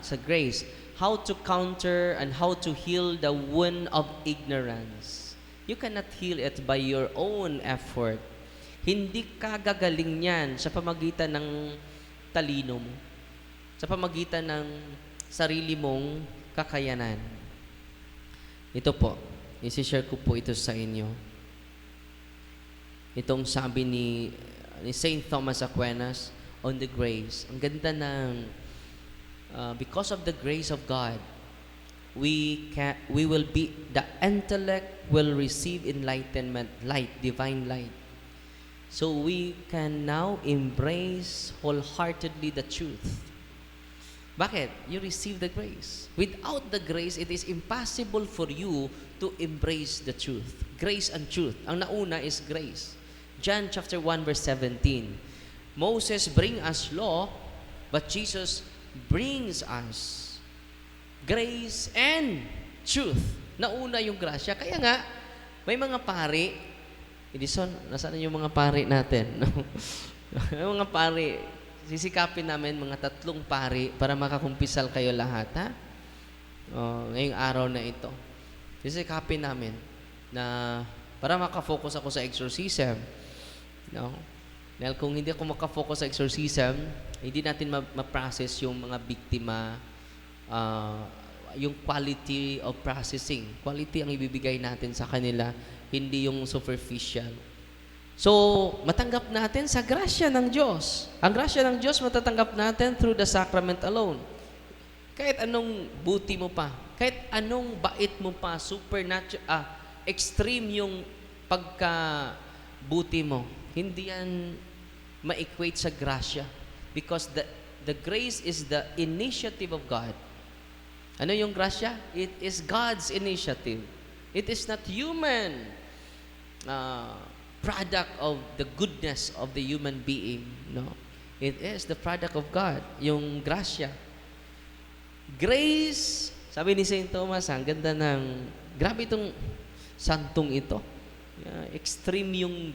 sa grace, how to counter and how to heal the wound of ignorance. You cannot heal it by your own effort. Hindi ka gagaling niyan sa pamagitan ng talino mo, sa pamagitan ng sarili mong kakayanan. Ito po, isi-share ko po ito sa inyo. Itong sabi ni Saint Thomas Aquinas on the grace. Ang ganda ng because of the grace of God, we will be, the intellect will receive enlightenment, light, divine light. So we can now embrace wholeheartedly the truth. Bakit? You receive the grace. Without the grace, it is impossible for you to embrace the truth. Grace and truth. Ang nauna is grace. John chapter 1 verse 17. Moses bring us law, but Jesus brings us grace and truth. Nauna yung grasya. Kaya nga, may mga pari, Edison, nasaan yung mga pari natin? Yung mga pari, sisikapin namin mga 3 pari para makakumpisal kayo lahat, ha? Ngayong araw na ito. Sisikapin namin na para makafocus ako sa exorcism. No? Dahil kung hindi ako makafocus sa exorcism, hindi natin ma-process yung mga biktima, yung quality of processing. Quality ang ibibigay natin sa kanila, hindi yung superficial. So, matanggap natin sa grasya ng Diyos. Ang grasya ng Diyos matatanggap natin through the sacrament alone. Kahit anong buti mo pa, kahit anong bait mo pa, supernatural, extreme yung pagkabuti mo, hindi yan ma-equate sa grasya. Because the grace is the initiative of God. Ano yung grasya? It is God's initiative. It is not human product of the goodness of the human being. No, it is the product of God. Yung grasya. Grace, sabi ni Saint Thomas, ang ganda ng, grabe itong santong ito. Extreme yung,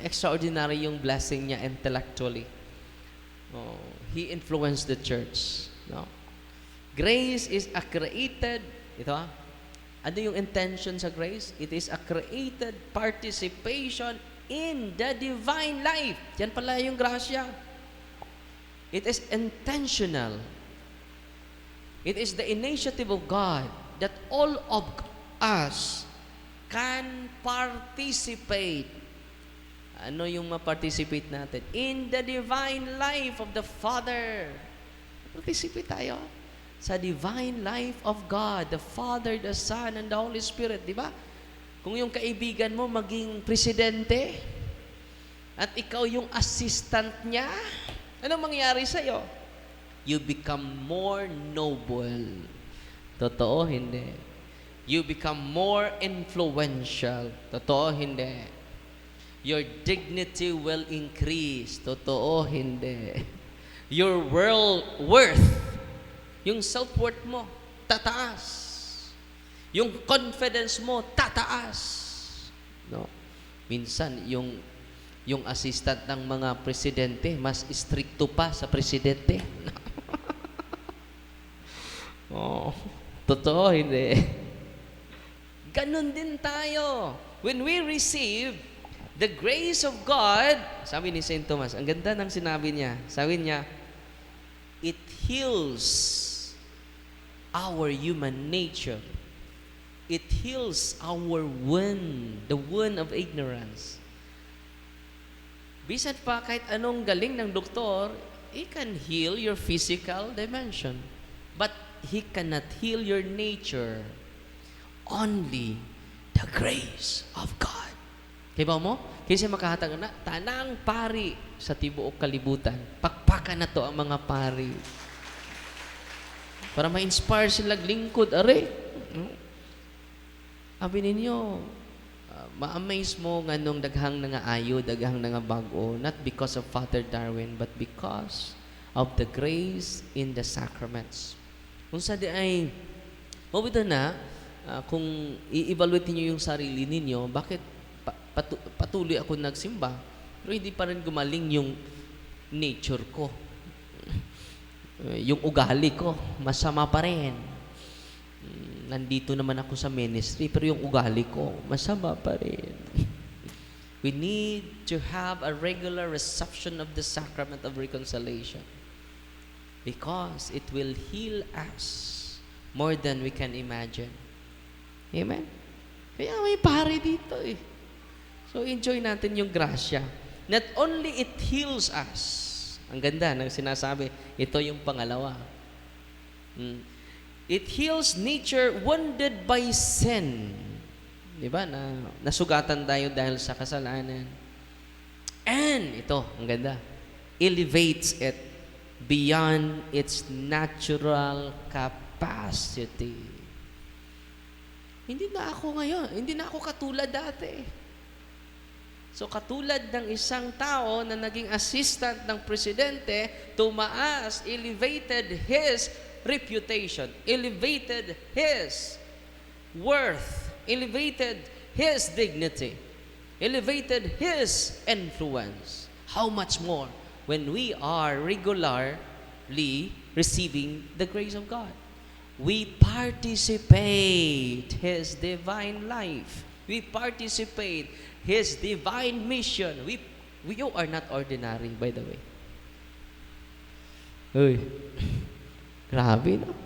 extraordinary yung blessing niya intellectually. He influenced the church. No? Grace is a created, ito ano yung intention sa grace? It is a created participation in the divine life. Yan pala yung grasya. It is intentional. It is the initiative of God that all of us can participate. Ano yung ma-participate natin? In the divine life of the Father. Participate tayo sa divine life of God, the Father, the Son, and the Holy Spirit, di ba? Kung yung kaibigan mo maging presidente, at ikaw yung assistant niya, anong mangyari sa'yo? You become more noble. Totoo, hindi. You become more influential. Totoo, hindi. Your dignity will increase. Totoo, hindi. Your worth, yung self-worth mo, tataas. Yung confidence mo, tataas. No? Minsan, yung assistant ng mga presidente, mas stricto pa sa presidente. Totoo, hindi. Ganon din tayo. When we receive the grace of God, sabi ni Saint Thomas, ang ganda ng sinabi niya. Sabi niya, it heals our human nature. It heals our wound, the wound of ignorance. Bisan pa kahit anong galing ng doktor, he can heal your physical dimension. But he cannot heal your nature. Only the grace of God. Diba mo? Kasi makahatag na, tanang pari sa tibuok kalibutan. Pakpakan na to ang mga pari. Para ma-inspire sila lingkod. Are, sabi ninyo, ma-amaze mo nga nung daghang nga ayo, daghang nga bago, not because of Father Darwin, but because of the grace in the sacraments. Kung sa di ay, mabita na, kung i-evaluate niyo yung sarili ninyo, bakit patuloy ako nagsimba, pero hindi pa rin gumaling yung nature ko. Yung ugali ko, masama pa rin. Nandito naman ako sa ministry, pero yung ugali ko, masama pa rin. We need to have a regular reception of the sacrament of reconciliation because it will heal us more than we can imagine. Amen? Kaya may pare dito eh. So enjoy natin yung grasya. Not only it heals us. Ang ganda ng sinasabi, ito yung pangalawa. It heals nature wounded by sin. Diba? Nasugatan tayo dahil sa kasalanan. And, ito, ang ganda, elevates it beyond its natural capacity. Hindi na ako ngayon, hindi na ako katulad dati. So, katulad ng isang tao na naging assistant ng presidente, tumaas, elevated his reputation, elevated his worth, elevated his dignity, elevated his influence. How much more when we are regularly receiving the grace of God? We participate His divine life. We participate His divine mission. You are not ordinary, by the way. Uy, grabe no?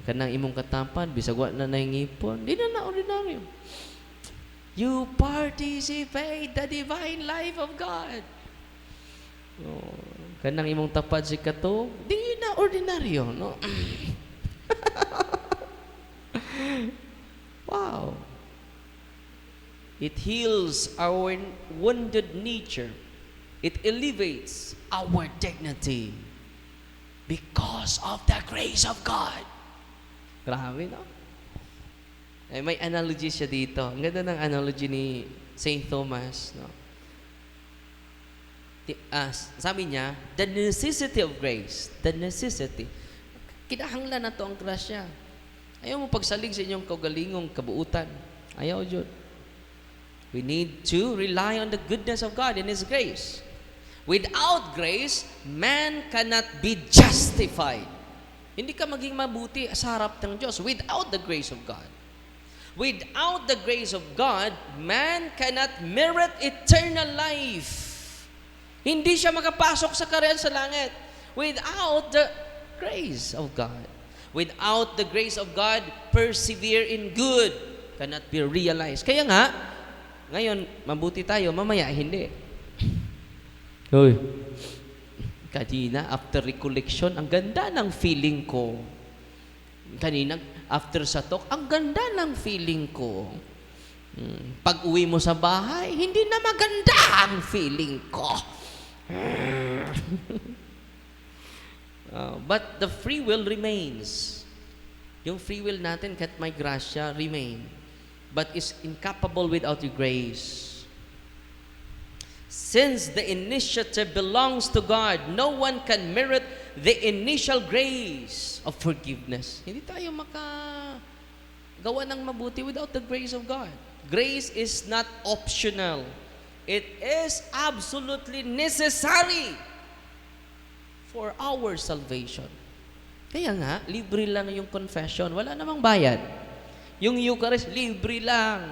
Kanang imong katampan, bisag wa na nangipon, di na ordinaryo. You participate the divine life of God. Kanang imong tapad si kato, di na ordinaryo, no? Wow. It heals our wounded nature. It elevates our dignity because of the grace of God. Grabe, no? May analogy siya dito. Ang ganda ng analogy ni St. Thomas, no? Sabi niya, the necessity of grace. The necessity. Kinahanglan na to ang grasya. Ayaw mo pagsalig sa inyong kaugalingong kabuutan. Ayaw, Jud. We need to rely on the goodness of God and His grace. Without grace, man cannot be justified. Hindi ka maging mabuti sa harap ng Diyos without the grace of God. Without the grace of God, man cannot merit eternal life. Hindi siya makapasok sa kaharian sa langit without the grace of God. Without the grace of God, persevere in good cannot be realized. Kaya nga, ngayon, mabuti tayo, mamaya, hindi. Hoy, kanina, after recollection, ang ganda ng feeling ko. Kanina, after sa talk, ang ganda ng feeling ko. Pag uwi mo sa bahay, hindi na maganda ang feeling ko. But the free will remains. Yung free will natin, kahit may grasya, remain. But is incapable without your grace. Since the initiative belongs to God, no one can merit the initial grace of forgiveness. Hindi tayo makagawa ng mabuti without the grace of God. Grace is not optional. It is absolutely necessary for our salvation. Kaya nga, libre lang yung confession. Wala namang bayad. Yung Eucharist, libre lang.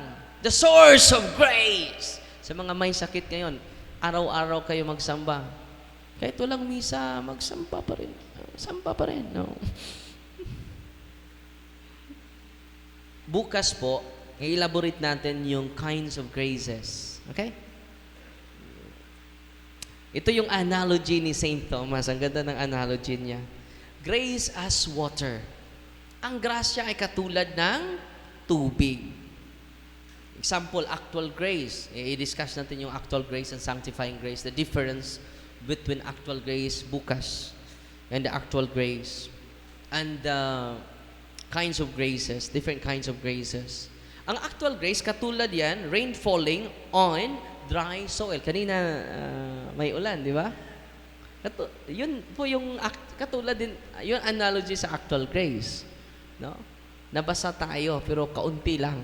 The source of grace. Sa mga may sakit ngayon, araw-araw kayo magsamba. Kahit walang misa, magsamba pa rin. Samba pa rin, no? Bukas po, i-elaborate natin yung kinds of graces. Okay? Ito yung analogy ni St. Thomas. Ang ganda ng analogy niya. Grace as water. Ang grasya ay katulad ng tubig. Example, actual grace. I-discuss natin yung actual grace and sanctifying grace. The difference between actual grace, bukas, and the actual grace. And the kinds of graces, different kinds of graces. Ang actual grace, katulad yan, rain falling on dry soil. Kanina, may ulan, di ba? Yun po yung katulad din, yung analogy sa actual grace. No? Nabasa tayo, pero kaunti lang.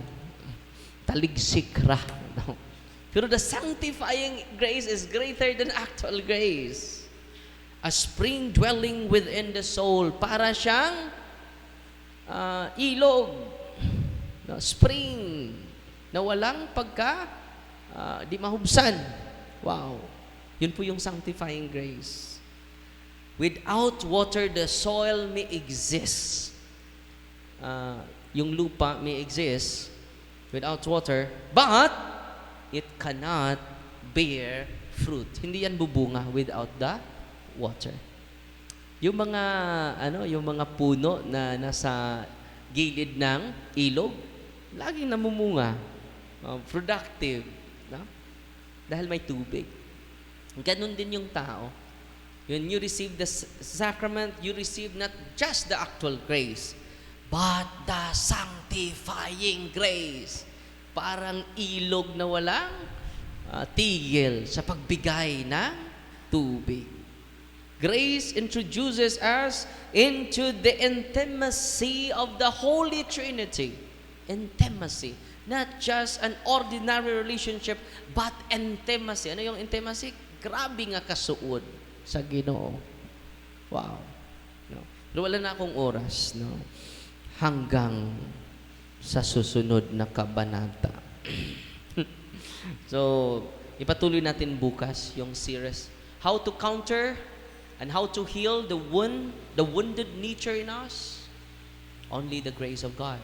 Taligsik ra. No? Pero the sanctifying grace is greater than actual grace. A spring dwelling within the soul. Para siyang ilog. No, spring na walang di mahubsan. Wow. Yun po yung sanctifying grace. Without water, the soil may exist. Yung lupa may exist without water, but it cannot bear fruit. Hindi yan bubunga without the water. Yung mga puno na nasa gilid ng ilog, laging namumunga, productive, no? Dahil may tubig. Ganun din yung tao. When you receive the sacrament, you receive not just the actual grace, but the sanctifying grace. Parang ilog na walang tigil sa pagbigay ng tubig. Grace introduces us into the intimacy of the Holy Trinity. Intimacy. Not just an ordinary relationship, but intimacy. Ano yung intimacy? Grabe nga kasuod sa Ginoo. Wow. No. Pero wala na akong oras, no? Hanggang sa susunod na kabanata. So, ipatuloy natin bukas yung series, how to counter and how to heal the wounded nature in us. Only the grace of God.